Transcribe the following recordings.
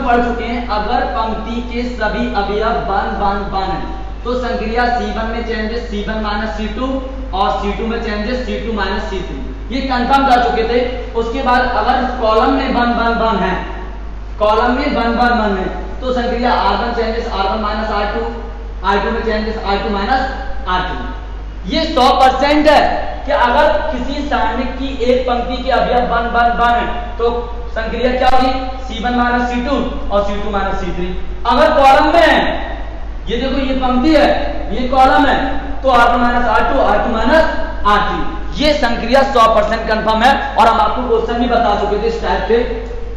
में पढ़ चुके हैं, अगर पंक्ति के सभी अवयव 1 है तो संक्रिया C1 में चेंजेस C1 माइनस C2 और C2 में चेंजेस C2 माइनस C3, ये कंफर्म कर चुके थे। उसके बाद अगर कॉलम में 1 है, कॉलम में 1 है तो संक्रिया R1 changes R1 minus R2, R2 में चेंजेस R2 माइनस R2। ये 100% है कि अगर किसी सारणी की एक पंक्ति के अवयव 1 है तो संक्रिया क्या होगी, C1 माइनस C2 और C2 माइनस C3। अगर कॉलम में है, ये देखो ये पंक्ति है, ये कॉलम है, तो R1 minus R2, R2 minus R3। ये संक्रिया 100% कंफर्म है और हम आपको क्वेश्चन भी बता चुके थे इस टाइप के।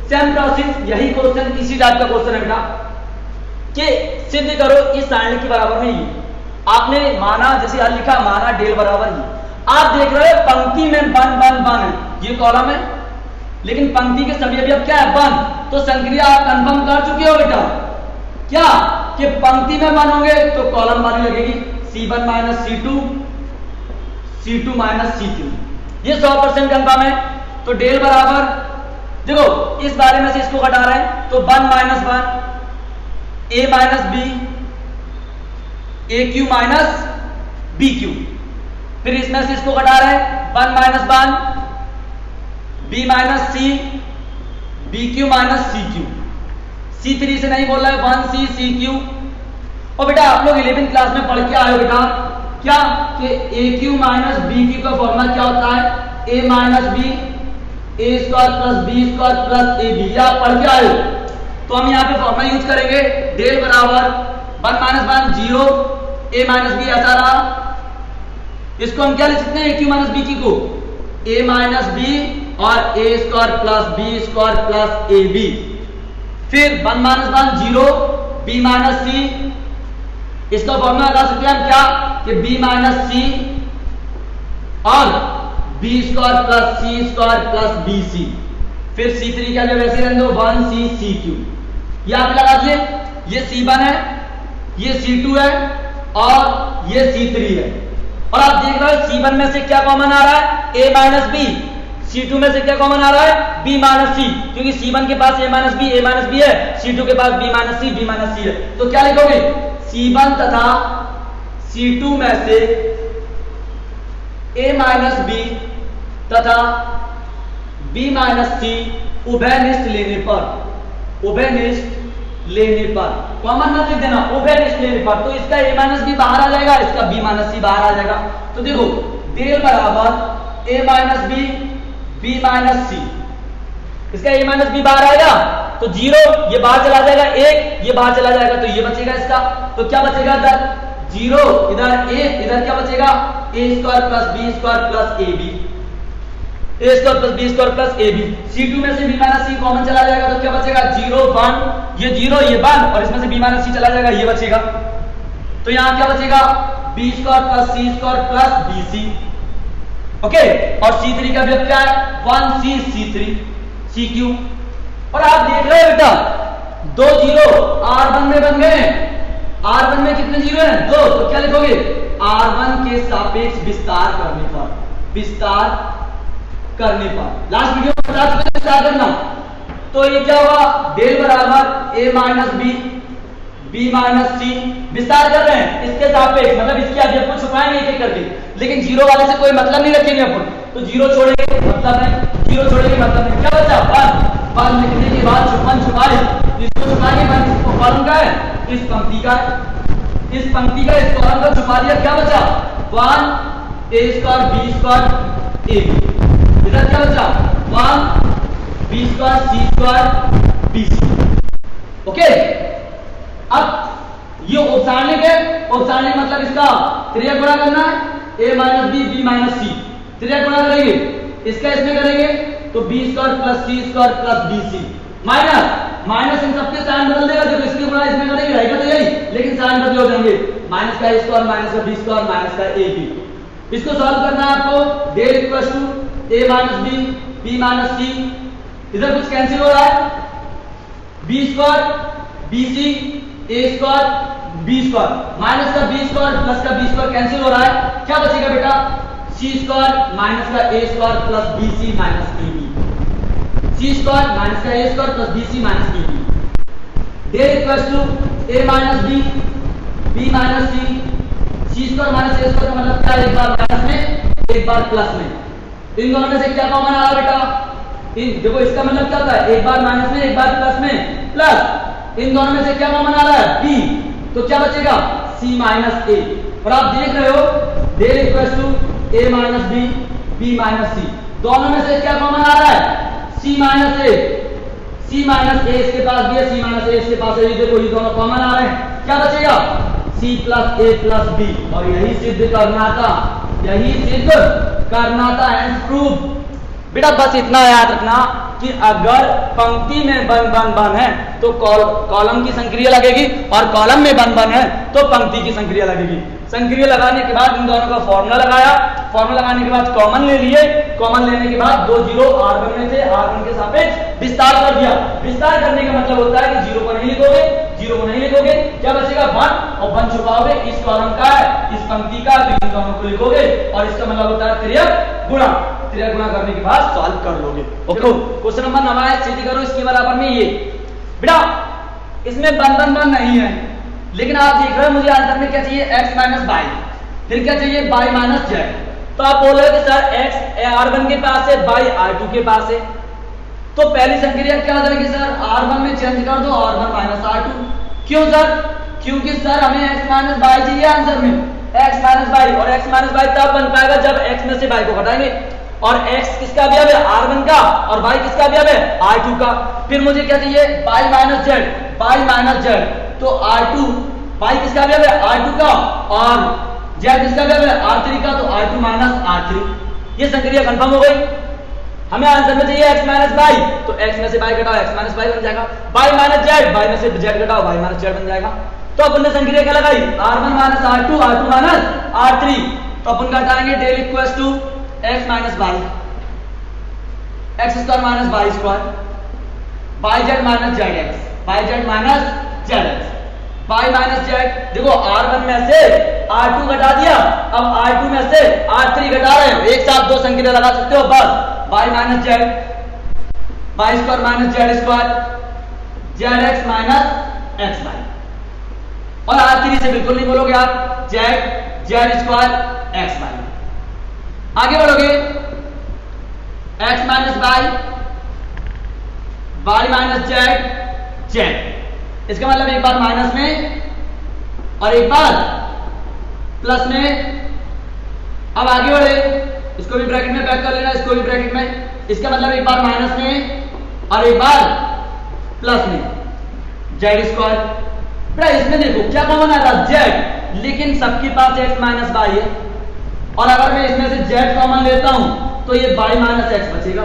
सेम प्रोसेस, यही क्वेश्चन, इसी टाइप का क्वेश्चन है बेटा कि सिद्ध करो इस सारणी के बराबर में ही। आपने माना, जैसे यहां लिखा माना डेल बराबर ही, आप देख रहे हो पंक्ति में 1 है, ये कॉलम है, लेकिन पंक्ति के सभी अवयव क्या है, 1, तो संक्रिया आप कंफर्म कर चुके हो बेटा क्या कि पंक्ति में 1 होंगे तो कॉलम वाली लगेगी C1 minus C2, C2 minus C3, ये 100% कंफर्म है। तो डेल बराबर, देखो इस बारे में से इसको घटा रहे हैं तो 1 minus 1 A minus B, AQ minus BQ, फिर इसमें से इसको घटा रहे हैं 1 minus 1 B minus C, BQ minus CQ, C3 से नहीं बोल रहा है 1C CQ। और बेटा आप लोग 11वीं क्लास में पढ़ के आए हो बेटा क्या कि AQ माइनस BQ का फॉर्मूला क्या होता है, A minus B A square plus B square plus AB, ये आप पढ़ के आए हो। तो हम यहाँ पे फॉर्मूला यूज करेंगे, डेल बराबर 1 माइनस 1 0 A माइनस B, ऐसा रहा। इसको हम क्या लिख सकते हैं, AQ माइनस BQ को A माइनस B और A square plus B square plus AB, फिर 1 माइनस 1 0 B माइनस C, इसका फॉर्मूला लगा सकते हैं हम क्या कि B माइनस C और B square plus C square plus BC, फिर C3 क्या जब वैसे रहने दो 1C CQ, ये आप लगा दिए। ये C1 है, ये C2 है और ये C3 है। और आप देख रहे हो C1 में से क्या कॉमन आ रहा है, A माइनस B, C2 में से क्या कॉमन आ रहा है, B माइनस C, क्योंकि C1 के पास A माइनस B है, C2 के पास B माइनस C है। तो क्या लिखोगे, C1 तथा C2 में से A माइनस B तथा B माइनस C उभयनिष्ठ लेने पर कॉमन मत लिख देना, उभयनिष्ठ लेने पर, तो इसका A माइनस B बाहर आ जाएगा, इसका B माइनस C बाहर आ जाएगा। तो देखो डेल बराबर A minus B B minus C, इसका A माइनस B बाहर आएगा तो 0, ये बाहर चला जाएगा, 1 ये बाहर चला जाएगा, तो ये बचेगा इसका। तो क्या बचेगा इधर 0, इधर 1, इधर क्या बचेगा A square plus B square plus AB, A square plus B square plus AB। C2 में से B माइनस C कॉमन चला जाएगा तो क्या बचेगा 0 1, ये 0 ये 1 और इसमें से B माइनस C चला जाएगा, ये बचेगा। तो यहाँ क्या बचेगा B square plus C square plus BC, okay. और C3 का भी क्या है 1C C3 CQ। और आप देख रहे हो बेटा 2 0 R1 में बन गए, R1 में कितने 0 हैं 2, तो क्या लिखोगे R1 के सापेक्ष विस्तार करने पर लास्ट वीडियो में बता चुके विस्तार करना। तो ये क्या होगा डेल बराबर A minus B B minus C, विस्तार कर रहे हैं इसके सापेक्ष, मतलब इसके अवयव को छुपाएंगे एक एक करके, लेकिन 0 वाले से कोई मतलब नहीं रखेंगे अपन, तो 0 छोड़ेंगे मतलब है, 0 छोड़ेंगे मतलब है, क्या बचा 1 लिखने के बाद 1 छुपाए, इसको छुपाएंगे, इसको कॉलम का है, इस पंक्ति का है, इस पंक्ति का इस कॉलम का छुपा दिया, क्या बचा 1 A square B square AB, इधर क्या बचा 1 B square C square BC, okay. अब ये उपसारणिक है, उपसारणिक मतलब इसका त्रिज्या गुणा करना है, A minus B B minus C, त्रिज्या गुणा करेंगे, इसका इसमें करेंगे तो B square plus C square plus BC, minus इन सबके साइन बदल देगा, देखो इसके गुणा इसमें करेंगे, रहेगा तो यही, लेकिन साइन बदल हो जाएंगे, माइनस का A स्क्वायर माइनस का B स्क्वायर माइनस का AB। इसको सॉल्व करना है आपको, del equal to A minus B B minus C, इधर कुछ कैंसिल हो रहा है, B square BC A square B square minus का B स्क्वायर प्लस का B स्क्वायर कैंसिल हो रहा है, क्या बचेगा बेटा C स्क्वायर माइनस का A square plus BC minus AB, C square minus का A square plus BC minus AB। Del equals to a minus B, b minus C, C square minus A square का मतलब क्या है, एक बार minus में एक बार plus में। इन दोनों में से क्या कॉमन आ रहा है बेटा, इन देखो इसका मतलब क्या होता है, एक बार माइनस में एक बार प्लस में प्लस, इन दोनों में से क्या कॉमन आ रहा है b, तो क्या बचेगा c माइनस ए। और आप देख रहे हो del equals to a minus B, b minus c, दोनों में से क्या कॉमन आ रहा है c minus a, c minus a इसके पास भी है, c माइनस ए इसके पास है, ये देखो ये दोनों कॉमन आ रहे हैं, क्या बचेगा c प्लस ए प्लस बी। और यही सिद्ध करना था, यही सिद्ध करना था, हैंस प्रूव। बेटा बस इतना याद रखना कि अगर पंक्ति में बन बन बन है तो कॉलम की संक्रिया लगेगी, और कॉलम में बन बन है तो पंक्ति की संक्रिया लगेगी। संक्रिया लगाने के बाद इन दोनों का फॉर्मूला लगाया, फॉर्मूला लगाने के बाद कॉमन ले लिए, कॉमन लेने के बाद दो जीरो R1 में थे, R1 के सापेक्ष विस्तार कर दिया। विस्तार करने का मतलब होता है कि जीरो को नहीं लिखोगे, जीरो को नहीं लिखोगे, क्या बचेगा 1, और 1 छुपाओगे, इस कॉलम का है इस पंक्ति का, तो इन दोनों को लिखोगे, और इसका मतलब होता है त्रियक गुणा। त्रियक गुणा करने के बाद सॉल्व कर लोगे। ओके, क्वेश्चन नंबर 9 है, सीधी करो इसके बराबर में ये। बेटा इसमें बन नहीं है, लेकिन आप देख रहे हो मुझे आंसर में क्या चाहिए, x माइनस बाई, फिर क्या चाहिए y माइनस जेड। तो आप बोल रहे हो कि सर x R1 के पास है, y R2 के पास है, तो पहली संक्रिया क्या हो जाएगी सर, R1 में चेंज कर दो R1 माइनस R2। क्यों सर, क्योंकि सर हमें x माइनस बाई चाहिए आंसर में, x माइनस बाई, और x माइनस बाई तब बन पाएगा जब x में से y को घटाएंगे, और x किसका अवयव है R1 का, और y किसका अवयव है R2 का। फिर मुझे क्या चाहिए y minus z, y minus Z, तो R2 y किसका अवयव है R2 का, और z किसका अवयव है R3 का, तो R2 माइनस R3। ये संक्रिया कंफर्म हो गई। हमें आंसर में चाहिए x माइनस बाई, तो x में से y घटाओ x माइनस बाई बन जाएगा, y माइनस जेड, y में से z घटाओ y माइनस जेड बन जाएगा। तो अपन ने संक्रिया क्या लगाई, R1 minus R2, R2 minus R3, तो अपन घटाएंगे del equals to x minus y, x square minus y square, y z minus z x, y z minus z x, y minus z. देखो R1 में से R2 घटा दिया, अब R2 में से R3 घटा रहे हो, एक साथ दो संक्रिया लगा सकते हो बस, y minus z, y square minus z square, z x minus x y, और R3 से बिल्कुल नहीं बोलोगे आप, जेड स्क्वायर एक्स वाई। आगे बढ़ोगे, x minus y, y minus Z, इसका मतलब एक बार माइनस में और एक बार प्लस में। अब आगे बढ़े, इसको भी ब्रैकेट में पैक कर लेना, इसको भी ब्रैकेट में, इसका मतलब एक बार माइनस में और एक बार प्लस में, जेड स्क्वायर। बेटा इसमें देखो क्या कॉमन आ रहा जेड, लेकिन सबके पास x माइनस बाई है, और अगर मैं इसमें से z कॉमन लेता हूं तो ये y माइनस एक्स बचेगा।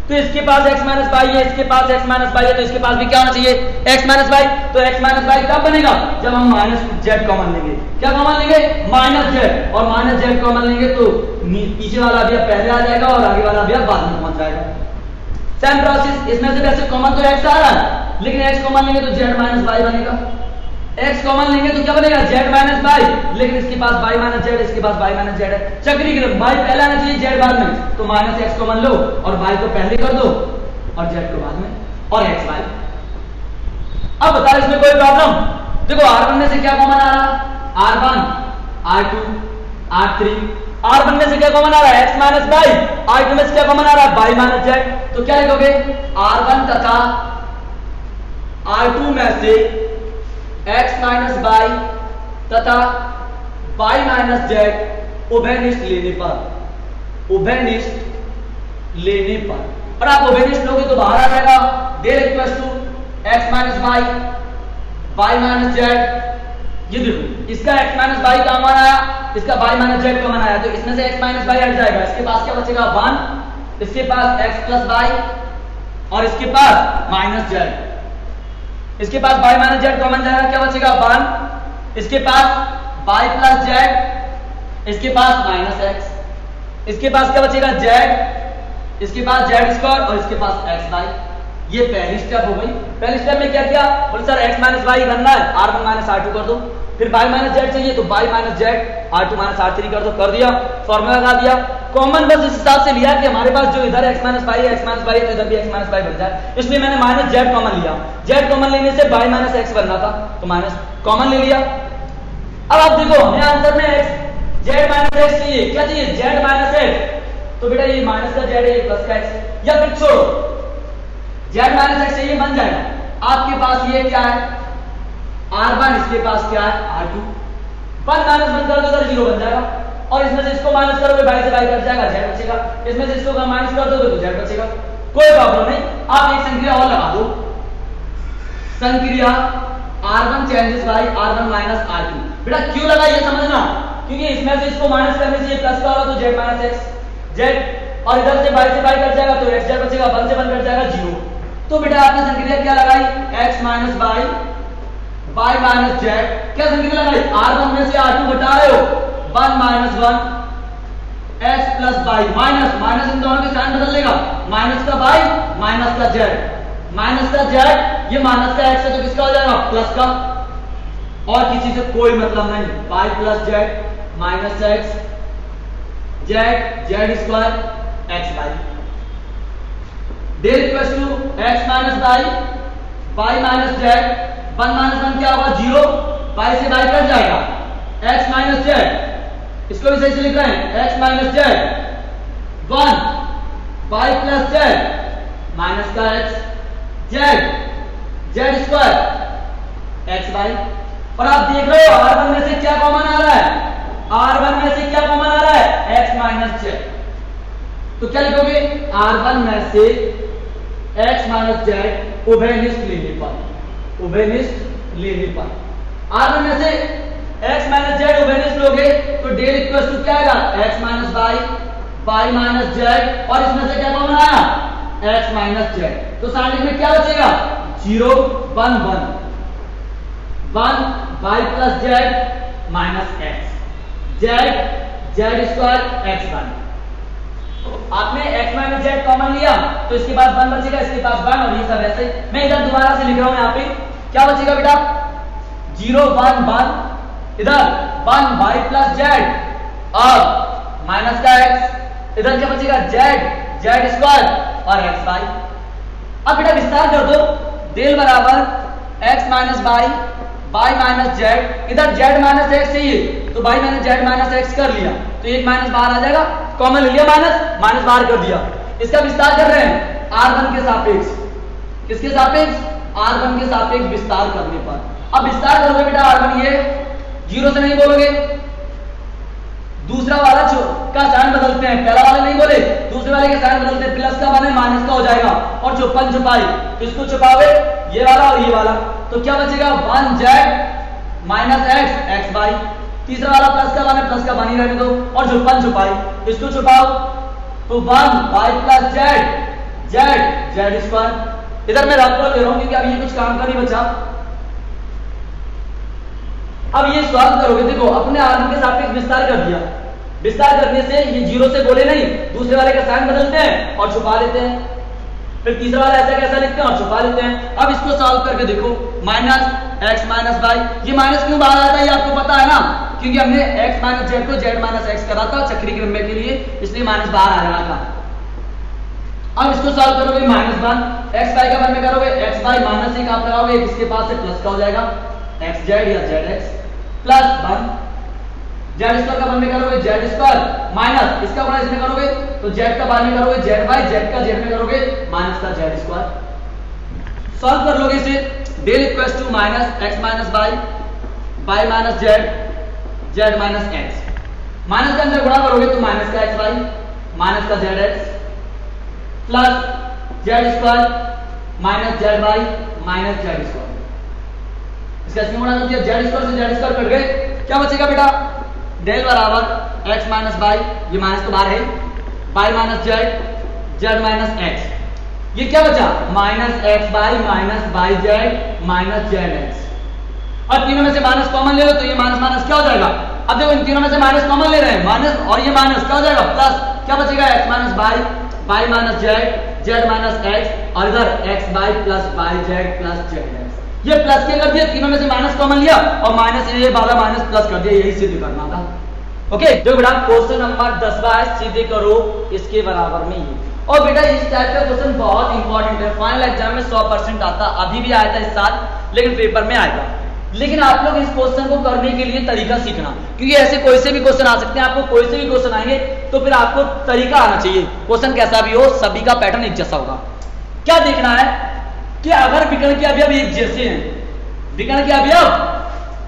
तो इसके पास x माइनस बाई है, इसके पास x माइनस बाई है, तो इसके पास भी क्या होना चाहिए x माइनस बाई। तो x माइनस बाई कब बनेगा, जब हम माइनस z कॉमन लेंगे। क्या कॉमन लेंगे, माइनस z, और माइनस z कॉमन लेंगे तो पीछे वाला अवयव पहले आ जाएगा और आगे वाला अवयव बाद में पहुंच जाएगा। सेम प्रोसेस, इसमें से वैसे कॉमन तो x आ रहा है, लेकिन x कॉमन लेंगे तो z माइनस बाई बनेगा, x कॉमन लेंगे तो क्या बनेगा z माइनस बाई, लेकिन इसके पास y माइनस जेड, इसके पास y माइनस जेड है। चक्री क्रम, y पहले आना चाहिए z बाद में, तो माइनस x कॉमन लो और y को पहले कर दो और z को बाद में, और x y। अब बताओ इसमें कोई प्रॉब्लम। देखो R1 में से क्या कॉमन आ रहा, R1 R2 R3, R1 में से क्या कॉमन आ रहा है x माइनस बाई, R2 में से क्या कॉमन आ रहा है y माइनस जेड। तो क्या लिखोगे, R1 तथा R2 में से x माइनस बाई तथा y माइनस जेड उभयनिष्ठ लेने पर, उभयनिष्ठ लेने पर, और आप उभयनिष्ठ लोगे तो बाहर आ जाएगा del equals to x minus y, y minus z. ये देखो इसका x माइनस बाई कॉमन आया, इसका y माइनस जेड कॉमन आया, तो इसमें से x माइनस बाई हट जाएगा, इसके पास क्या बचेगा 1, इसके पास x प्लस बाई, और इसके पास माइनस जेड, इसके पास y माइनस जेड कॉमन जाएगा, क्या बचेगा 1, इसके पास y प्लस जेड, इसके पास माइनस x, इसके पास क्या बचेगा z, इसके पास जेड स्क्वायर, और इसके पास x बाई। ये पहली स्टेप हो गई। पहली स्टेप में क्या किया, बोले सर x माइनस वाई करना है, R1 माइनस R2 कर दो, फिर y माइनस जेड चाहिए तो y minus Z R2 minus R3 कर दो, कर दिया, फॉर्मूला लगा दिया। कॉमन बस इस हिसाब से लिया कि हमारे पास जो इधर x माइनस वाई है तो इधर भी x माइनस वाई बन जाए, इसलिए मैंने माइनस जेड कॉमन लिया। जेड कॉमन लेने से y माइनस एक्स बनना था तो माइनस कॉमन ले लिया। अब आप देखो हमें आंसर में x जेड माइनस एक्स चाहिए, क्या चाहिए जेड माइनस एक्स, तो बेटा ये माइनस का जेड है ये प्लस का एक्स, या फिर छोड़ो जेड माइनस एक्स चाहिए बन जाएगा। आपके पास ये क्या है r1, इसके पास क्या है r2, 1 माइनस 1 कर दो तो 0 बन जाएगा, और इसमें से इसको माइनस करोगे बाई से बाई कट जाएगा जेड बचेगा, इसमें से इसको माइनस कर दोगे तो जेड बचेगा, कोई प्रॉब्लम नहीं। आप एक संक्रिया और लगा दो, संक्रिया r1 changes by r1 minus r2। बेटा क्यों लगा ये समझना, क्योंकि इसमें से इसको माइनस करने से ये प्लस का होगा तो जेड माइनस एक्स जेड, और इधर से बाई कट जाएगा तो एक्स जेड बचेगा, 1 से 1 कट जाएगा 0। तो बेटा आपने संक्रिया क्या लगाई x minus y minus Z, क्या संक्रिया लगाई r1 में से r2 घटा रहे हो 1 minus 1 x plus y, minus इन दोनों के साइन बदल लेगा, माइनस का बाई माइनस का जेड, माइनस का जेड ये माइनस का x है तो किसका हो जाएगा प्लस का, और किसी से कोई मतलब नहीं, y plus z minus x z z square x y, del equals to x minus y minus z, 1 minus 1 क्या होगा 0, बाई से बाई कट जाएगा, x माइनस जेड, इसको भी सही से लिख रहे हैं x minus z 1 y plus z minus का x z square x y. और आप देख रहे हो r1 में से क्या कॉमन आ रहा है, r1 में से क्या कॉमन आ रहा है x माइनस जेड, तो क्या लिखोगे r1 में से x माइनस जेड उभयनिष्ठ लेने पर r1 में से x माइनस जेड उभयनिष्ठ लोगे तो डेल इक्वल्स टू क्या आएगा x minus y minus Z, और इसमें से क्या कॉमन आया x माइनस जेड, तो साइड में क्या बचेगा 0 1 y plus z minus x Z square x by. आपने x माइनस जेड कॉमन लिया तो इसके बाद 1 बचेगा, इसके पास 1, और ये सब ऐसे मैं इधर दोबारा से लिख रहा हूं, यहाँ पे क्या बचेगा बेटा 0 1 इधर 1 बाई प्लस जेड और माइनस का x, इधर क्या बचेगा जेड स्क्वायर और x बाई। अब बेटा विस्तार कर दो, डेल बराबर x minus y minus Z, इधर जेड माइनस एक्स चाहिए तो बाई मैंने जेड माइनस एक्स कर लिया तो एक माइनस बाहर आ जाएगा, कॉमन ले लिया माइनस बाहर कर दिया। इसका विस्तार कर रहे हैं r1 के सापेक्ष, किसके सापेक्ष r1 के सापेक्ष विस्तार करने पर। अब विस्तार करोगे बेटा r1 ये 0 से नहीं बोलोगे, दूसरा वाला का साइन बदलते हैं, पहला वाला नहीं बोले दूसरे वाले के साइन बदलते हैं, प्लस का बने माइनस का हो जाएगा, और छुपन छुपाई तो इसको छुपावे ये वाला और ये वाला, तो क्या बचेगा 1 जेड माइनस एक्स बाई, तीसरा वाला प्लस का बने प्लस का बनी रहने दो, और छुपन छुपाई इसको छुपाओ तो 1 बाई प्लस जेड स्क्वायर। इधर मैं रफ कर दे रहा हूं क्योंकि अब ये कुछ काम का नहीं बचा। अब ये सॉल्व करोगे, देखो अपने r1 के सापेक्ष विस्तार कर दिया, विस्तार करने से ये 0 से बोले नहीं, दूसरे वाले का साइन बदलते हैं और छुपा लेते हैं, फिर तीसरा वाला ऐसा कैसा लिखते हैं और छुपा लेते हैं। अब इसको सॉल्व करके देखो माइनस एक्स माइनस बाई, ये माइनस क्यों बाहर आता है ये आपको पता है ना, क्योंकि हमने x माइनस जेड को जेड माइनस एक्स करा था चक्रीय क्रम में के लिए, इसलिए माइनस बाहर आ रहा था। अब इसको सॉल्व करोगे -1 x बाई का 1 में करोगे x बाई माइनस 1 आप लगाओगे, एक इसके पास से प्लस का हो जाएगा x जेड या Z x plus 1 Z square का 1 में करोगे जेड स्क्वायर माइनस इसका गुणा इसमें करोगे तो जेड का 1 में करोगे जेड बाई, जेड का जेड में करोगे माइनस का जेड स्क्वायर। सॉल्व कर लोगे इसे, del equals to minus x minus y minus z minus x, minus के अंदर गुणा करोगे तो माइनस का एक्स बाई माइनस का z x plus z square minus z y minus z square. इसका इसमें गुणा कर दिया, जेड स्क्वायर से जेड स्क्वायर कट गए, क्या बचेगा बेटा डेल बराबर एक्स माइनस बाई, ये माइनस तो बाहर है, y minus z minus x, ये क्या बचा minus x by Z minus z x. और तीनों में से माइनस कॉमन ले लो तो ये माइनस माइनस क्या हो जाएगा, अब देखो इन तीनों में से माइनस कॉमन ले रहे हैं, माइनस और ये माइनस क्या हो जाएगा प्लस, क्या बचेगा x minus y minus z minus x, और इधर x by plus by Z plus Z x, ये प्लस के कर दिया, तीनों में से माइनस कॉमन लिया और माइनस ये वाला माइनस प्लस कर दिया, यही सिद्ध करना था। ओके, जो बेटा क्वेश्चन नंबर 10वां है, सीधे करो इसके बराबर में ये। और बेटा इस टाइप का क्वेश्चन बहुत इंपॉर्टेंट है, फाइनल एग्जाम में 100% आता, अभी भी आया था इस साल, लेकिन पेपर में आएगा। लेकिन आप लोग इस क्वेश्चन को करने के लिए तरीका सीखना, क्योंकि ऐसे कोई से भी क्वेश्चन आ सकते हैं, आपको कोई से भी क्वेश्चन आएंगे तो फिर आपको तरीका आना चाहिए। क्वेश्चन कैसा भी हो, सभी का पैटर्न एक जैसा होगा। क्या देखना है कि अगर विकर्ण के अवयव एक जैसे हैं, विकर्ण के अवयव,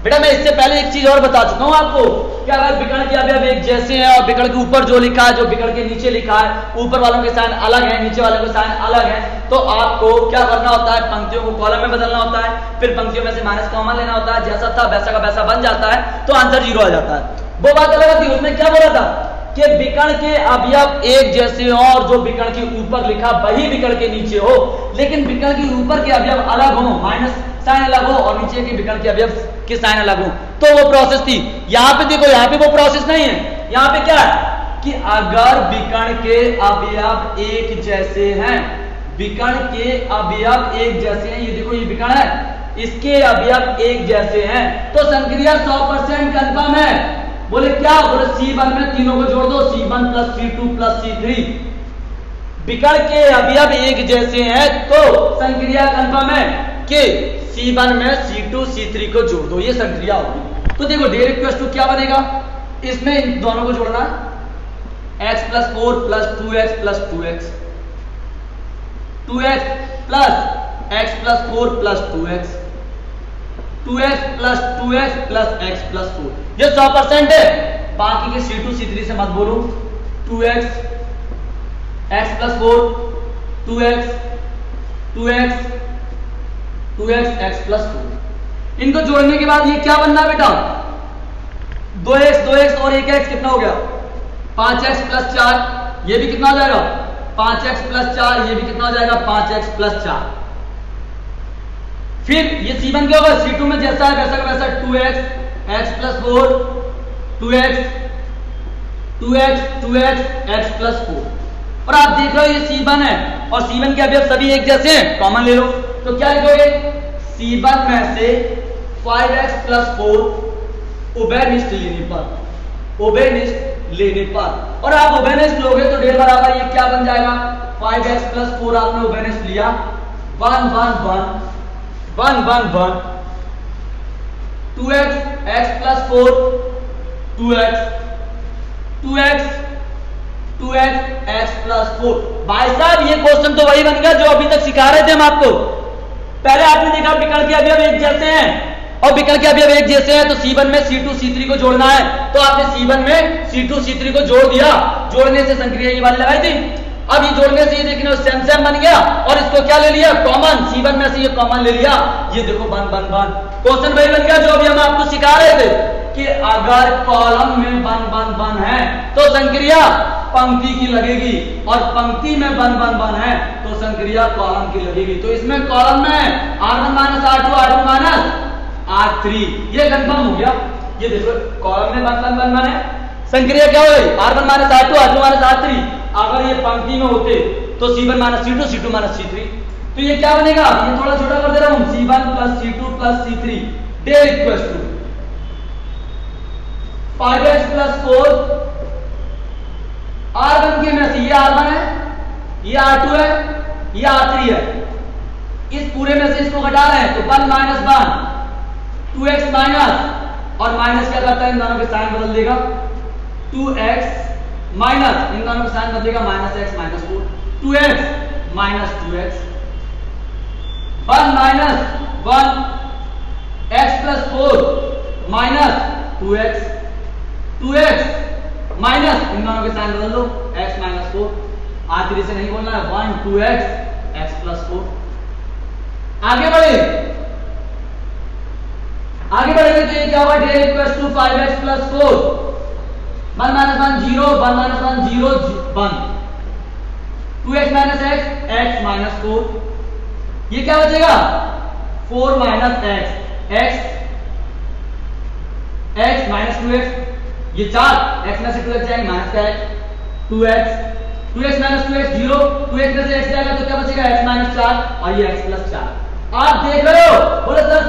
बेटा मैं इससे पहले एक चीज और बता चुका हूं आपको कि अगर विकर्ण के अवयव एक जैसे हैं और विकर्ण के ऊपर जो लिखा है, जो विकर्ण के नीचे लिखा है, ऊपर वालों के साइन अलग है, नीचे वालों के साइन अलग है, तो आपको क्या करना होता है, पंक्तियों को कॉलम में बदलना होता है, फिर पंक्तियों में से माइनस कॉमन लेना होता है, जैसा था वैसा का वैसा बन जाता है, तो आंसर 0 आ जाता है। वो बात अलग थी, उसमें क्या बोला था कि विकर्ण के अवयव एक जैसे हो और जो विकर्ण के ऊपर लिखा वही विकर्ण के नीचे हो, लेकिन विकर्ण के ऊपर के अवयव अलग हो, माइनस साइन अलग हो, और नीचे के विकर्ण के अवयव के साइन अलग हो, तो वो प्रोसेस थी। यहां पे देखो, यहां पे वो प्रोसेस नहीं है। यहां पे क्या है कि अगर विकर्ण के अवयव एक जैसे हैं, विकर्ण के अवयव एक जैसे हैं, ये देखो ये विकर्ण है, इसके अवयव एक जैसे हैं, तो संक्रिया 100% कंफर्म है। बोले क्या, बोले C1 में तीनों को जोड़ दो, C1 plus C2 plus C3। विकर्ण के अवयव एक जैसे हैं तो संक्रिया कंफर्म है कि C1 में C2 C3 को जोड़ दो, ये संक्रिया होगी। तो देखो डेयर इक्वल टू क्या बनेगा, इसमें इन दोनों को जोड़ना, x plus 4 plus 2x plus 2x, 2x plus x plus 4 plus 2x, 2x plus 2x plus x plus 4, ये 100% है। बाकी के C2 C3 से मत बोलो, 2x x plus 4 2x 2x 2x x plus 4, इनको जोड़ने के बाद ये क्या बनना बेटा, 2x और 1x कितना हो गया, 5x प्लस 4, ये भी कितना हो जाएगा 5x प्लस 4, ये भी कितना हो जाएगा 5x प्लस 4। फिर ये C1 क्या होगा, C2 में जैसा है वैसा का वैसा 2x x plus 4 2x x plus 4। और आप देख रहे हो ये C1 है और C1 के अवयव सभी एक जैसे हैं, कॉमन ले लो, तो क्या लिखोगे, C1 में से 5x प्लस 4 उभयनिष्ठ लेने पर, उभयनिष्ठ लेने पर, और आप उभयनिष्ठ लोगे तो ढेर बराबर ये क्या बन जाएगा, 5x प्लस 4 आपने उभयनिष्ठ लिया, 1 1 1 1 1 1, 2x x plus 4 2x 2x 2x x plus 4। भाई साहब ये क्वेश्चन तो वही बन गया जो अभी तक सिखा रहे थे हम आपको। पहले आपने देखा विकर्ण के अवयव एक जैसे हैं, और विकर्ण के अवयव एक जैसे हैं तो C1 में C2 C3 को जोड़ना है, तो आपने C1 में C2 C3 को जोड़ दिया, जोड़ने से संक्रिया ये वाली लगाई थी। अब ये जोड़ने से ये देखिए सेम सेम बन गया, और इसको क्या ले लिया, कॉमन, C1 में से ये कॉमन ले लिया, ये देखो 1 1 1, क्वेश्चन वही बन गया जो अभी हम आपको सिखा रहे थे कि अगर कॉलम में 1 1 1 है तो संक्रिया पंक्ति की लगेगी, और पंक्ति में 1 1 1 है तो संक्रिया कॉलम की लगेगी। तो इसमें कॉलम में R1 minus R2 R2 minus R3, ये कंफर्म हो गया। ये देखो कॉलम में 1 1 1 1 है, संक्रिया क्या हो गई, R1 minus R2 R2 minus R3। अगर ये पंक्ति में होते तो C1 minus C2 C2 minus C3, तो ये क्या बनेगा, ये थोड़ा छोटा कर दे रहा हूं, C1 plus C2 plus C3 del equal to 5x plus 4 R1 के में से ये R1 है, ये R2 है, ये R3 है, इस पूरे में से इसको घटा रहे हैं तो 1 माइनस 1 2x माइनस, और माइनस क्या करता है, इन दोनों के साइन बदल देगा, 2x माइनस, इन दोनों का साइन बदलेगा minus x minus 4, 2x minus 2x, 1 minus 1 x plus 4 minus 2x, 2x minus, इन दोनों के साइन बदल दो, x माइनस 4, R3 से नहीं बोलना है, 1 2x x प्लस 4। आगे बढ़ेंगे तो ये क्या होगा, del equal to 5x plus 4, 1 minus 1 0, 1 minus 1 0 1, 2x minus x minus 4, ये क्या बचेगा 4 माइनस x माइनस 2x, ये 4 x में से 2x जाएगा माइनस का x, 2x minus 2x 0, 2x में से x जाएगा तो क्या बचेगा x माइनस 4, और ये x प्लस 4। आप देख रहे हो, बोले सर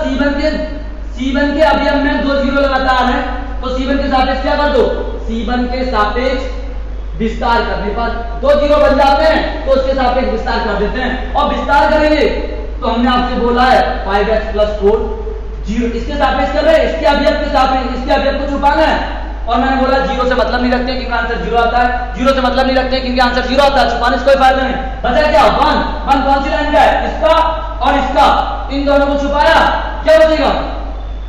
C1 के अवयव में 2 0 लगातार है तो C1 के सापेक्ष क्या कर दो, C1 के सापेक्ष विस्तार करने पर 2 जीरो बन जाते हैं, तो उसके सापेक्ष विस्तार कर देते हैं। और विस्तार करेंगे तो हमने आपसे बोला है 5x + 4 जीरो, इसके सापेक्ष कर रहे हैं, इसके अवयव के सापेक्ष, इसके अवयव को छुपाना है। और मैंने बोला जीरो से मतलब नहीं रखते हैं क्योंकि आंसर जीरो आता है, जीरो से मतलब नहीं रखते हैं क्योंकि आंसर जीरो आता है, छुपाने से कोई फायदा नहीं। बचा क्या 1 कौन सी लाइन का है, इसका और इसका, इन दोनों को छुपाया, क्या बचेगा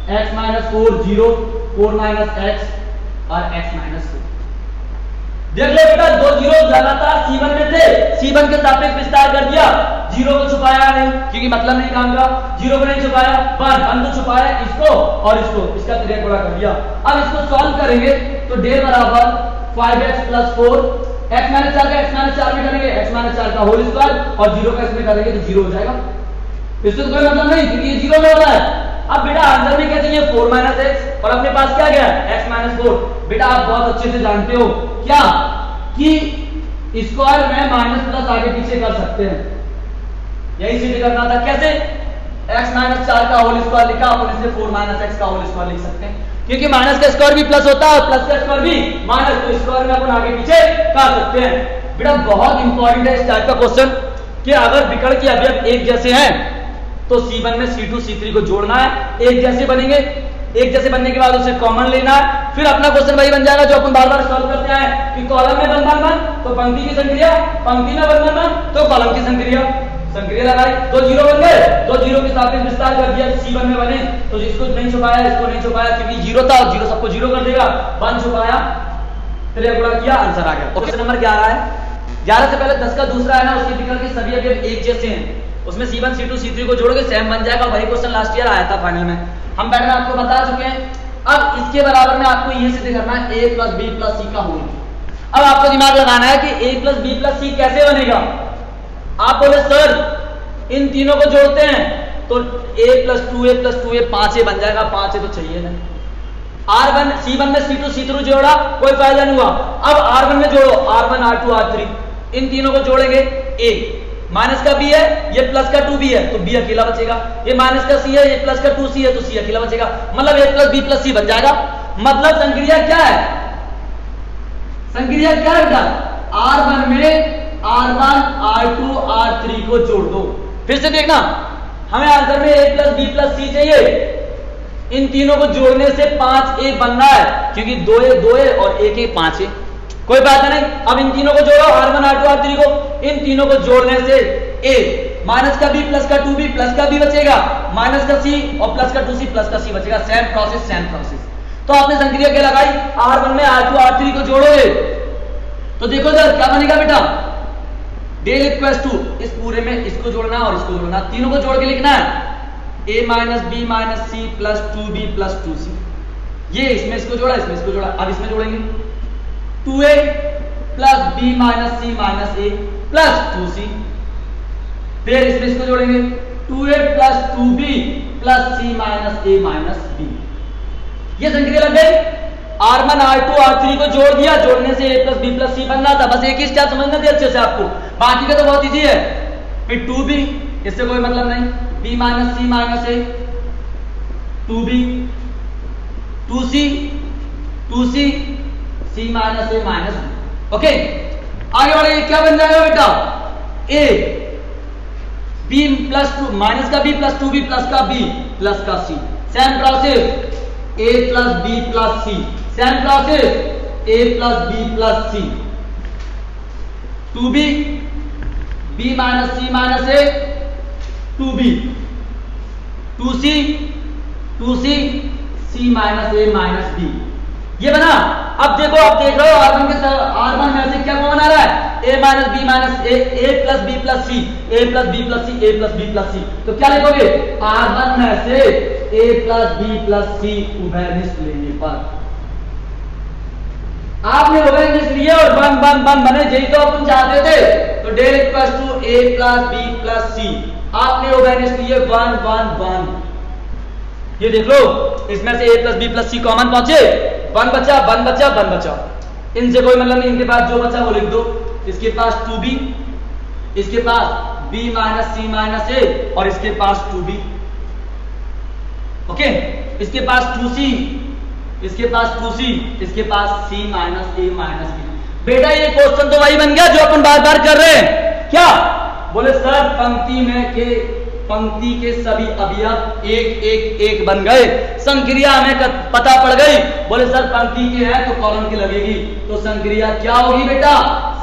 x - 4 0, 4 - x और x - 4। देख लो बेटा 2 जीरो लगातार C1 में थे, C1 के सापेक्ष विस्तार कर दिया, जीरो को छुपाया नहीं क्योंकि मतलब नहीं काम का, जीरो को नहीं छुपाया, 1 को छुपाया, इसको और इसको, इसका क्रिया गुणा कर दिया। अब इसको सॉल्व करेंगे तो डेल बराबर 5x + 4 x - 4 का x - 4 में करेंगे, x - 4 का होल स्क्वायर और जीरो का इसमें करेंगे तो जीरो हो जाएगा, इससे तो कोई मतलब नहीं क्योंकि ये जीरो में होता है। अब बेटा आंसर में क्या चाहिए 4 - x और अपने पास क्या गया x - 4। बेटा आप बहुत अच्छे से जानते हो क्या कि स्क्वायर में माइनस प्लस आगे पीछे कर सकते हैं, यही सीधे करना था। कैसे x - 4 का होल स्क्वायर लिखा, अपन इसे 4 - x का होल स्क्वायर लिख सकते हैं क्योंकि माइनस का स्क्वायर भी प्लस होता है और प्लस का स्क्वायर भी माइनस, तो स्क्वायर में अपन आगे पीछे कर सकते हैं। बेटा बहुत इंपॉर्टेंट है इस टाइप का क्वेश्चन कि अगर विकर्ण के अवयव एक जैसे हैं तो C1 में C2 C3 को जोड़ना है, एक जैसे बनेंगे, एक जैसे बनने के बाद उसे कॉमन लेना है, फिर अपना क्वेश्चन वही बन जाएगा जो अपन बार बार सॉल्व करते आए कि कॉलम में 1 1 1 तो पंक्ति की संक्रिया, पंक्ति में 1 1 1 तो कॉलम की संक्रिया, संक्रिया लगाई, 2 जीरो बन गए, 2 जीरो के सापेक्ष विस्तार कर दिया, C1 में बने तो इसको नहीं छुपाया, इसको नहीं छुपाया क्योंकि जीरो था और जीरो सबको जीरो कर देगा, 1 छुपाया, क्रिया गुणा किया, आंसर आ गया। क्वेश्चन नंबर 11 है। 11 से पहले 10 का दूसरा है ना, उसके विकर्ण के सभी अवयव एक जैसे हैं, उसमें C1 C2 C3 को जोड़ोगे सेम बन जाएगा, वही क्वेश्चन लास्ट ईयर आया था फाइनल में, हम पैटर्न आपको बता चुके हैं। अब इसके बराबर में आपको ये सिद्ध करना है a + b + c का होल। अब आपको दिमाग लगाना है कि a + b + c कैसे बनेगा। आप बोले सर इन तीनों को जोड़ते हैं तो a + 2a + 2a 5a बन जाएगा, 5a तो चाहिए नहीं। R1 C1 में C2 C3 जोड़ा कोई फायदा नहीं हुआ, अब R1 में जोड़ो R1 R2 R3, इन तीनों को जोड़ेंगे a माइनस का b है, ये प्लस का 2b है तो b अकेला बचेगा, ये माइनस का c है, ये प्लस का 2c है तो c अकेला बचेगा, मतलब a + b + c बन जाएगा। मतलब संक्रिया क्या है, संक्रिया क्या है बेटा, R1 में R1 R2 R3 को जोड़ दो। फिर से देखना, हमें आंसर में a + b + c चाहिए, इन तीनों को जोड़ने से 5a बन रहा है क्योंकि 2a 2a और 1a 5a, कोई बात नहीं। अब इन तीनों को जोड़ो R1 R2 R3 को, इन तीनों को जोड़ने से a माइनस का b प्लस का 2b प्लस का b बचेगा, माइनस का c और प्लस का 2c प्लस का c बचेगा, सेम प्रोसेस सेम प्रोसेस। तो आपने संक्रिया क्या लगाई, R1 में R2 R3 को जोड़ोगे तो देखो सर क्या बनेगा बेटा, डेल इक्वल्स टू इस पूरे में इसको जोड़ना और इसको जोड़ना, तीनों को जोड़ के लिखना है a - b - c plus 2b plus 2c, ये इसमें इसको जोड़ा, इसमें इसको जोड़ा। अब इसमें जोड़ेंगे 2a plus b - c - a plus 2c, फिर इसमें इसको जोड़ेंगे 2a plus 2b plus c - a - b। ये संक्रिया लग गई। R1 R2 R3 को जोड़ दिया, जोड़ने से a + b + c बन रहा था, बस एक ही स्टेप समझना थी अच्छे से आपको, बाकी का तो बहुत इजी है। फिर 2b, इससे कोई मतलब नहीं, b - c - a 2b 2c 2c c - a - b। Okay आगे बढ़े, क्या बन जाएगा बेटा, a b + 2 माइनस का b प्लस 2b प्लस का b प्लस का c, same process a + b + c, same process a + b + c, 2b b - c - a 2b 2c 2c c - a - b, ये बना। अब देखो, आप देख रहे हो R1 के R1 में से क्या कौन आ रहा है, a - b - a + b + c, a + b + c, a + b + c, तो क्या लिखोगे, R1 में से a + b + c उभयनिष्ठ लेने पर, आपने उभयनिष्ठ लिए और 1 1 1 बने, यही तो अपन चाहते थे, तो del equals to a + b + c, आपने उभयनिष्ठ लिए 1 1 1, ये देख लो इसमें से a + b + c कॉमन पहुंचे, 1 बचा 1 बचा 1 बचा, इनसे कोई मतलब नहीं, इनके पास जो बचा वो लिख दो, इसके पास 2b, इसके पास b - c - a और इसके पास 2b, ओके, इसके पास 2c, इसके पास 2c, इसके पास c minus a minus b। बेटा ये क्वेश्चन तो वही बन गया जो अपन बार बार कर रहे हैं। क्या बोले सर पंक्ति के सभी अवयव एक एक एक बन गए, संक्रिया हमें पता पड़ गई। बोले सर पंक्ति के है तो कॉलम की लगेगी, तो संक्रिया क्या होगी बेटा,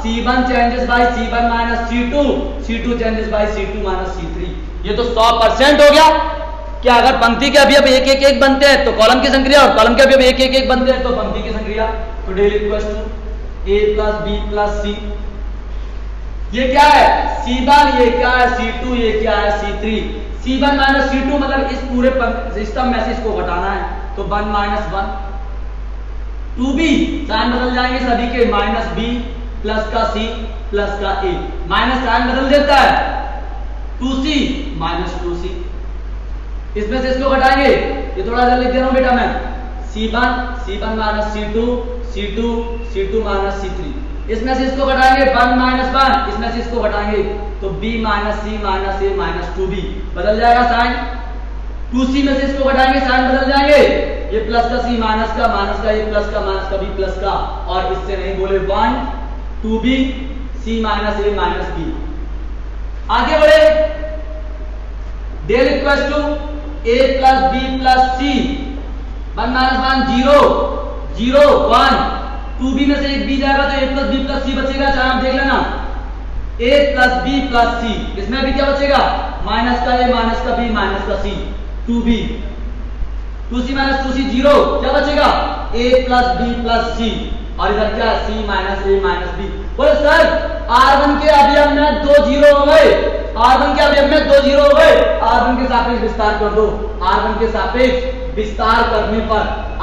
C1 changes by C1 minus C2, C2 changes by C2 minus C3। ये तो 100% हो गया। क्या अगर पंक्ति के अवयव एक एक एक बनते हैं तो कॉलम की संक्रिया, और कॉलम के अवयव एक एक एक बनते हैं तो पंक्ति की संक्रिया। तो del equals to a plus b plus c। ये क्या है C1, ये क्या है C2, ये क्या है C3। C1 माइनस C2 मतलब इस पूरे सिस्टम में से इसको घटाना है, तो 1 माइनस 1। 2b साइन बदल जाएंगे सभी के, माइनस b प्लस का c प्लस का a, माइनस साइन बदल देता है, 2c माइनस 2c। इसमें से इसको घटाएंगे, ये थोड़ा सा लिख दे रहा हूं बेटा मैं, C1 minus C2 minus C3। इसमें से इसको घटाएंगे 1 माइनस 1, इसमें से इसको घटाएंगे तो b minus c minus a minus 2b बदल जाएगा साइन। 2c में से इसको घटाएंगे साइन बदल जाएंगे, ये प्लस का c माइनस का a प्लस का माइनस का b प्लस का, और इससे नहीं बोले 1 2b c minus a minus b। आगे बढ़े, del equals to a plus b plus c, 1 minus 1 0 0 1, 2b में से एक b जाएगा तो a plus b plus c बचेगा। चाहे आप देख लेना, a plus b plus c, इसमें भी क्या बचेगा, माइनस का a माइनस का b माइनस का c, 2b 2c minus 2c 0, क्या बचेगा a plus b plus c, और इधर क्या c minus a minus b। बोले सर r1 के अवयव में 2 0 हो गए, R1 के अवयव में 2 0 हो गए, R1 के सापेक्ष विस्तार कर दो। R1 के सापेक्ष विस्तार करने पर,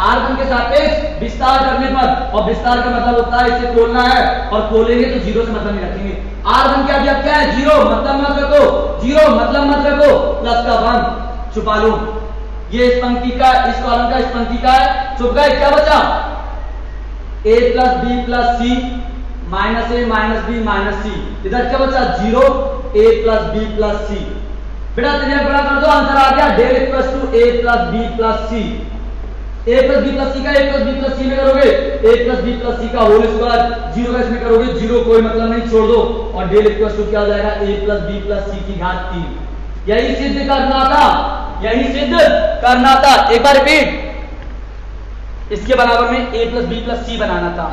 R1 के सापेक्ष विस्तार करने पर, और विस्तार का मतलब होता है इसे खोलना है, और खोलेंगे तो 0 से मतलब नहीं रखेंगे। R1 के अवयव क्या है 0, मतलब मत रखो, 0 मतलब मत रखो, प्लस का 1 छुपा लो। ये इस पंक्ति का, इस कॉलम का, इस पंक्ति का है, छुप गए। क्या बचा, a plus b plus c minus a minus b minus c, इधर क्या बचा 0 a plus b plus c। बेटा तिरिया बड़ा कर दो, आंसर आ गया del equals to a plus b plus c। a plus b plus c का a plus b plus c में करोगे, a plus b plus c का होल स्क्वायर, 0 का इसमें करोगे 0, कोई मतलब नहीं, छोड़ दो, और डेल इक्वल्स टू क्या हो जाएगा a plus b plus c की घात 3। यही सिद्ध करना था, यही सिद्ध करना था। एक बार रिपीट, इसके बराबर में a plus b plus c बनाना था।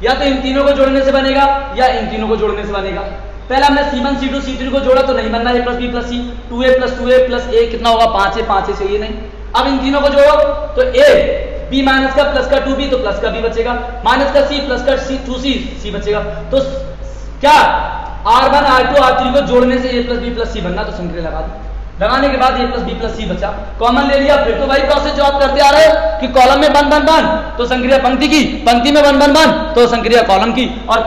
या तो इन तीनों को जोड़ने से बनेगा या इन तीनों को जोड़ने से बनेगा। पहले हमने C1 C2 C3 को जोड़ा तो नहीं बनना a plus b plus c, 2a plus a कितना होगा 5a, 5a चाहिए नहीं। अब इन तीनों को जोड़ो तो a b माइनस का प्लस का 2b तो प्लस का b बचेगा, माइनस का c प्लस का c 2c c बचेगा। तो क्या R1 R2 R3 को जोड़ने से a plus b plus c बनना, तो संक्रिया लगा दी। लगाने के बाद a plus b plus c बचा, कॉमन ले लिया। फिर तो वही प्रोसेस जो आप करते आ रहे हो कि कॉलम में 1 1 1 तो संक्रिया पंक्ति की, पंक्ति में 1 1 1 तो संक्रिया कॉलम की, और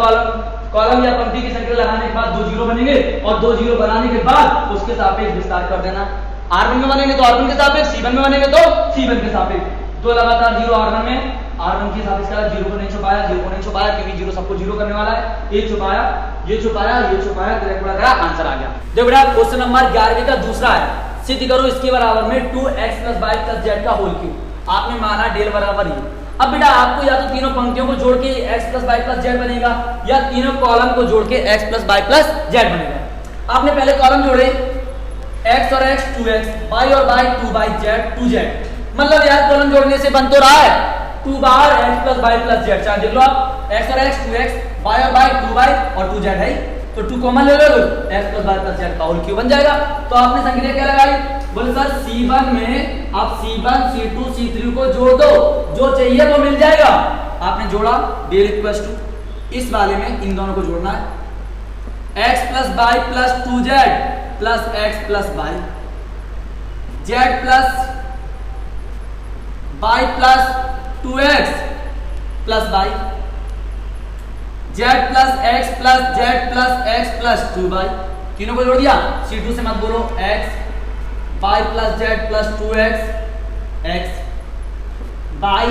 कॉलम या पंक्ति की संक्रिया लगाने के बाद 2 0 बनेंगे, और 2 0 बनाने के बाद उसके सापेक्ष विस्तार कर देना। R1 में बनेंगे तो R1 के सापेक्ष, C1 में बनेंगे तो C1 के सापेक्ष। तो लगातार 0 R1 में, R1 के सापेक्ष का 0 को नहीं छुपाया, 0 को नहीं छुपाया क्योंकि 0 सबको 0 करने वाला है। ये छुपाया, ये छुपाया, ये छुपाया, डायरेक्ट बड़ा करा, आंसर आ गया। देखो बेटा क्वेश्चन नंबर 11 का दूसरा है, सिद्ध करो इसके बराबर में 2x plus y plus z का होल क्यूब। आपने माना डेल बराबर ही। अब बेटा आपको या तो तीनों पंक्तियों को जोड़ के x plus y plus z बनेगा, या तीनों कॉलम को जोड़ के x plus y plus z बनेगा। आपने पहले कॉलम जोड़े, x और x 2x, y और y 2y z 2z, मतलब यार कॉलम जोड़ने से बन तो रहा है 2 बार x plus y plus z। चाहे देख लो आप, x और x 2x, y और y 2y और 2z है, तो 2 कॉमन ले लो, x plus y plus z का होल क्यूब बन जाएगा। तो आपने संक्रिया क्या लगाई, बोले सर C1 में आप C1 C2 C3 को जोड़ दो, जो चाहिए वो मिल जाएगा। आपने जोड़ा, डेल इक्वल्स टू इस वाले में इन दोनों को जोड़ना है, x plus y plus 2z plus x plus y, z plus y plus 2x plus y, z plus x plus z plus x plus 2y। तीनों को जोड़ दिया, C2 से मत बोलो, x y plus z plus 2x x, y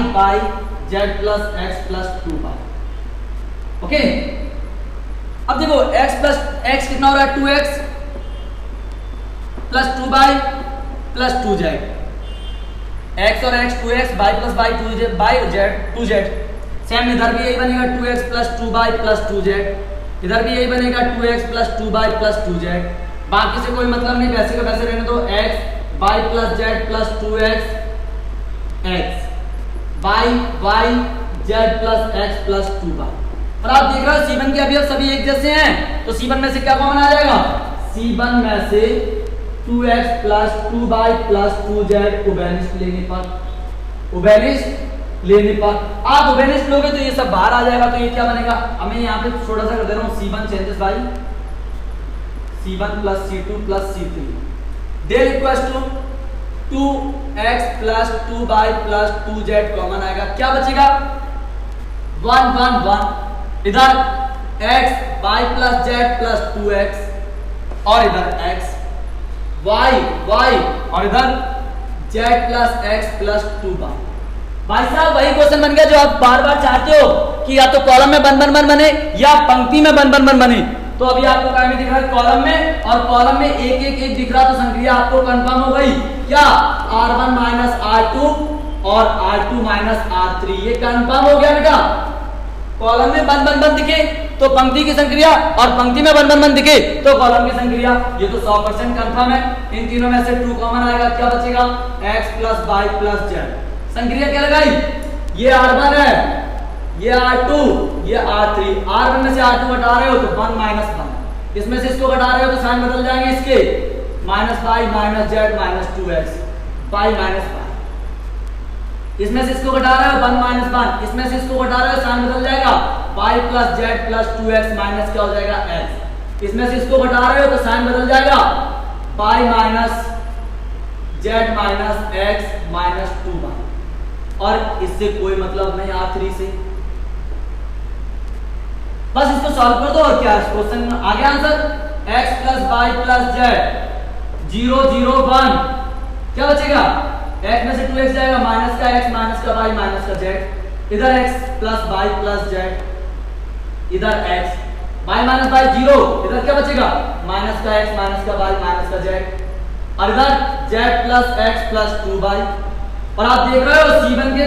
z plus x plus 2y। Okay, अब देखो x plus x कितना हो रहा है 2x plus 2y plus 2z, x और x 2x y plus y 2z by z 2z। Same इधर भी यही बनेगा 2x plus 2y plus 2z, इधर भी यही बनेगा 2x plus 2y plus 2z। बाकी से कोई मतलब नहीं, वैसे का वैसे रहने दो। x y plus z plus 2x x y z plus x plus 2y। और आप देख रहे हो C1 के अवयव सभी एक जैसे हैं, तो C1 में से क्या कॉमन आ जाएगा? C1 में से 2x plus 2y plus 2z उभयनिष्ठ लेने पर, उभयनिष्ठ लेने पर आप उभयनिष्ठ लोगे तो ये सब बाहर आ जाएगा। तो ये क्या बनेगा? अब मैं यहाँ पे थोड़ा सा कर दे रहा हूँ, C1 changes by C1 plus C2 plus C3 there equals to 2x plus 2y plus 2z common आएगा। क्या बचेगा? 1 1 1। इधर x y plus z plus 2x और इधर x y और इधर z plus x plus 2y। भाई साहब वही क्वेश्चन बन गया जो आप बार बार चाहते हो कि या तो कॉलम में बन बने या पंक्ति में बन बने। तो अभी आपको क्या में दिख रहा है? कॉलम में, और कॉलम में एक दिख रहा, तो संक्रिया आपको कंफर्म हो गई क्या? r1 माइनस r2 और r2 माइनस r3 ये कंफर्म हो गया बेटा। कॉलम में बन दिखे तो पंक्ति की संक्रिया, और पंक्ति में बन दिखे तो कॉलम की संक्रिया। ये तो 100% कंफर्म है। इन तीनों में से 2 कॉमन आएगा। क्या बचेगा? x plus y plus z। संक्रिया क्या लगाई? ये r1 है, ये r2, ये r3। r1 में से r2 हटा रहे हो तो 1 माइनस 1, इसमें से इसको हटा रहे हो तो साइन बदल जाएंगे इसके, minus y minus z minus 2x y minus y। इसमें से इसको घटा रहे हो 1 माइनस 1, इसमें से इसको घटा रहे हो साइन बदल जाएगा, y plus z plus 2x minus क्या हो जाएगा? x। इसमें से इसको घटा रहे हो तो साइन बदल जाएगा, y minus z minus x minus 2y। और इससे कोई मतलब नहीं R3 से, बस इसको सॉल्व कर दो और क्या है क्वेश्चन आ गया answer. x plus y plus z 0 0 1। क्या बचेगा? x में से 2x जाएगा, माइनस का x माइनस का y माइनस का z, इधर x plus y plus z, इधर x y माइनस y 0, इधर क्या बचेगा? माइनस का x माइनस का y माइनस का z, और इधर z plus x plus 2y। और आप देख रहे हो C1 के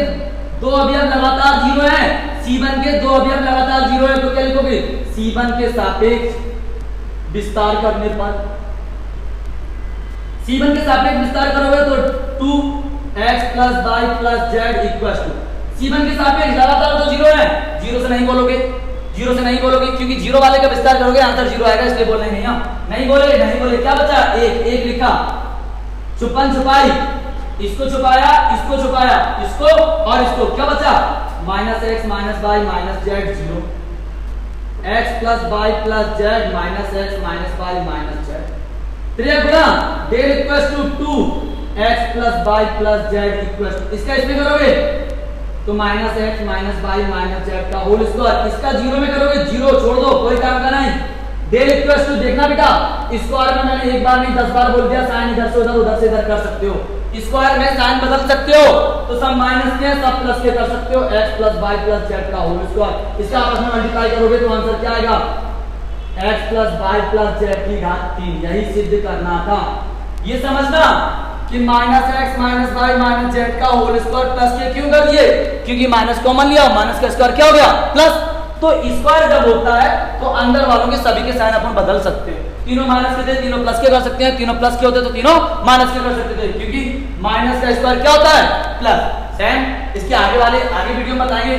2 अवयव लगातार 0 हैं, C1 के 2 अवयव लगातार 0 है, तो क्या लिखोगे? C1 के सापेक्ष विस्तार करने पर, C1 के सापेक्ष विस्तार करोगे तो 2x plus y plus z equal to, C1 के सापेक्ष लगातार तो 0 है, 0 से नहीं बोलोगे, 0 से नहीं बोलोगे क्योंकि 0 वाले का विस्तार करोगे आंसर 0 आएगा, इसलिए बोलना नहीं है। नहीं बोले। क्या बचा? एक लिखा, छुपन छुपाई, इसको छुपाया, इसको छुपाया, इसको और इसको। क्या बचा? Minus x minus y minus z 0, x plus y plus z minus x minus y minus z। त्रिगुणा del equals to 2x plus y plus z equals to, इसका इसमें करोगे तो minus x minus y minus z का whole square. इसका 0 में करोगे 0 छोड़ दो, कोई काम का नहीं। डेल इक्वल्स टू देखना बेटा, स्क्वायर में मैंने एक बार नहीं 10 बार बोल दिया, साइन इधर से उधर से इधर कर सकते हो, स्क्वायर में साइन बदल सकते हो, तो सब माइनस के सब प्लस के कर सकते हो। x plus y plus z का होल स्क्वायर, इसका आपस में मल्टीप्लाई करोगे तो आंसर क्या आएगा? x plus y plus z की घात 3। यही सिद्ध करना था। ये समझना कि minus x minus y minus z का होल स्क्वायर प्लस के क्यों कर दिए? क्योंकि माइनस कॉमन लिया, माइनस का स्क्वायर क्या हो गया? प्लस। तो स्क्वायर जब होता है तो अंदर वालों के सभी के साइन अपन बदल सकते हैं। तीनों माइनस के थे, तीनों प्लस के कर सकते हैं, तीनों प्लस के होते तो तीनों माइनस के कर सकते थे, क्योंकि माइनस का स्क्वायर क्या होता है? प्लस। सेम इसके आगे वीडियो में बताएंगे।